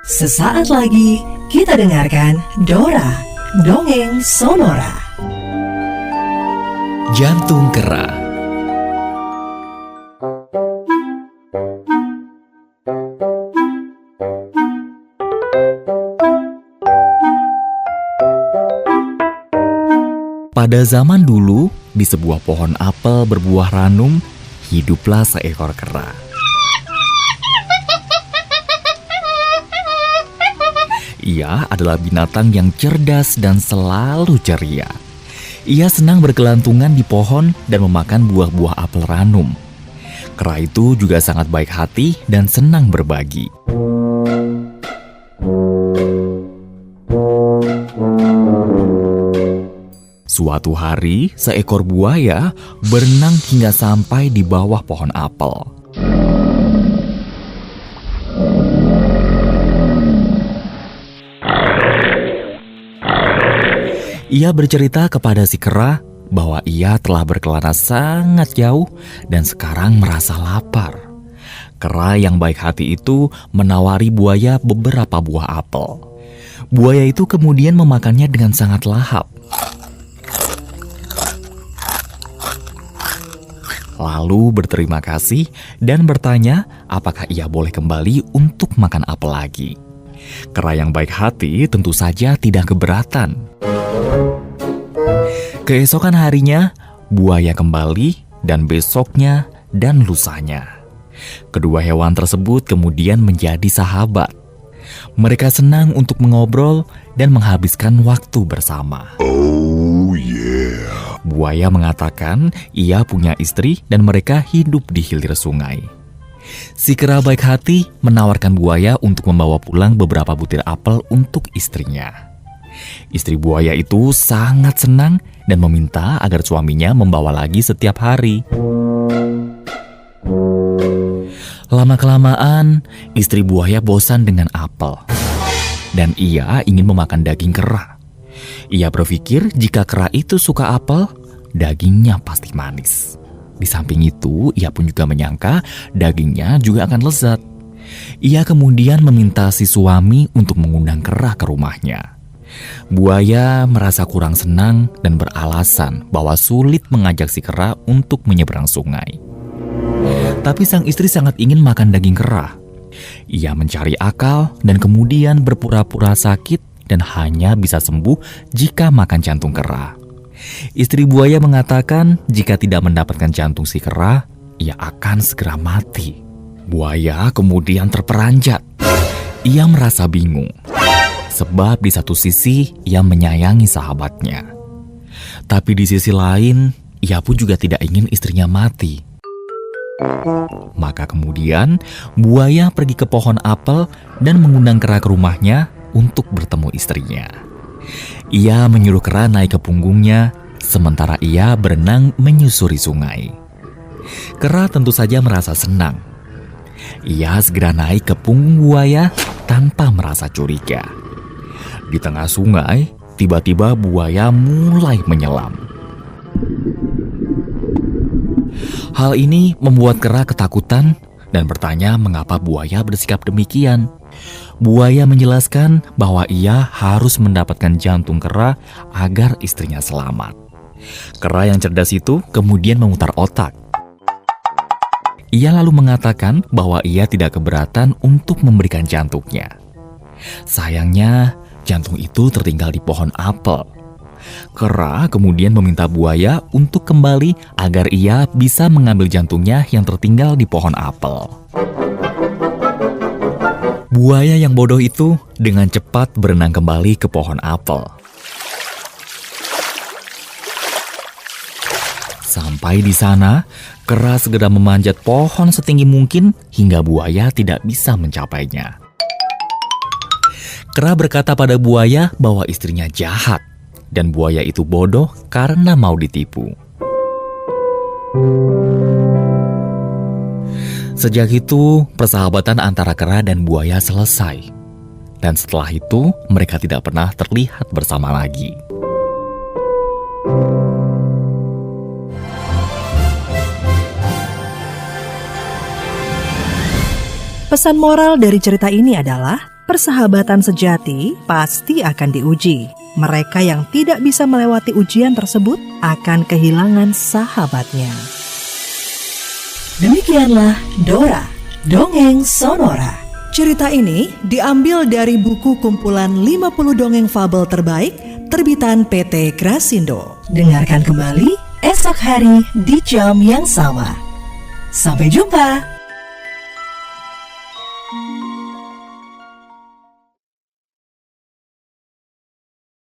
Sesaat lagi kita dengarkan Dora, Dongeng Sonora. Jantung Kera. Pada zaman dulu, di sebuah pohon apel berbuah ranum, hiduplah seekor kera. Ia adalah binatang yang cerdas dan selalu ceria. Ia senang berkelantungan di pohon dan memakan buah-buah apel ranum. Kera itu juga sangat baik hati dan senang berbagi. Suatu hari, seekor buaya berenang hingga sampai di bawah pohon apel. Ia bercerita kepada si kera bahwa ia telah berkelana sangat jauh dan sekarang merasa lapar. Kera yang baik hati itu menawari buaya beberapa buah apel. Buaya itu kemudian memakannya dengan sangat lahap. Lalu berterima kasih dan bertanya apakah ia boleh kembali untuk makan apel lagi. Kera yang baik hati tentu saja tidak keberatan. Keesokan harinya, buaya kembali dan besoknya dan lusanya. Kedua hewan tersebut kemudian menjadi sahabat. Mereka senang untuk mengobrol dan menghabiskan waktu bersama. Oh yeah. Buaya mengatakan ia punya istri dan mereka hidup di hilir sungai. Si kera baik hati menawarkan buaya untuk membawa pulang beberapa butir apel untuk istrinya. Istri buaya itu sangat senang dan meminta agar suaminya membawa lagi setiap hari. Lama-kelamaan, istri buaya bosan dengan apel. Dan ia ingin memakan daging kera. Ia berpikir jika kera itu suka apel, dagingnya pasti manis. Di samping itu, ia pun juga menyangka dagingnya juga akan lezat. Ia kemudian meminta si suami untuk mengundang kera ke rumahnya. Buaya merasa kurang senang dan beralasan bahwa sulit mengajak si kera untuk menyeberang sungai. Tapi sang istri sangat ingin makan daging kera. Ia mencari akal dan kemudian berpura-pura sakit dan hanya bisa sembuh jika makan jantung kera. Istri buaya mengatakan jika tidak mendapatkan jantung si kera, ia akan segera mati. Buaya kemudian terperanjat. Ia merasa bingung. Sebab di satu sisi ia menyayangi sahabatnya. Tapi di sisi lain, ia pun juga tidak ingin istrinya mati. Maka kemudian buaya pergi ke pohon apel dan mengundang kera ke rumahnya untuk bertemu istrinya. Ia menyuruh kera naik ke punggungnya, sementara ia berenang menyusuri sungai. Kera tentu saja merasa senang. Ia segera naik ke punggung buaya tanpa merasa curiga. Di tengah sungai, tiba-tiba buaya mulai menyelam. Hal ini membuat kera ketakutan dan bertanya mengapa buaya bersikap demikian. Buaya menjelaskan bahwa ia harus mendapatkan jantung kera agar istrinya selamat. Kera yang cerdas itu kemudian memutar otak. Ia lalu mengatakan bahwa ia tidak keberatan untuk memberikan jantungnya. Sayangnya, jantung itu tertinggal di pohon apel. Kera kemudian meminta buaya untuk kembali agar ia bisa mengambil jantungnya yang tertinggal di pohon apel. Buaya yang bodoh itu dengan cepat berenang kembali ke pohon apel. Sampai di sana, kera segera memanjat pohon setinggi mungkin hingga buaya tidak bisa mencapainya. Kera berkata pada buaya bahwa istrinya jahat dan buaya itu bodoh karena mau ditipu. Sejak itu, persahabatan antara kera dan buaya selesai. Dan setelah itu, mereka tidak pernah terlihat bersama lagi. Pesan moral dari cerita ini adalah Persahabatan sejati pasti akan diuji. Mereka yang tidak bisa melewati ujian tersebut akan kehilangan sahabatnya. Demikianlah Dora, Dongeng Sonora. Cerita ini diambil dari buku kumpulan 50 dongeng fabel terbaik terbitan PT Grasindo. Dengarkan kembali esok hari di jam yang sama. Sampai jumpa.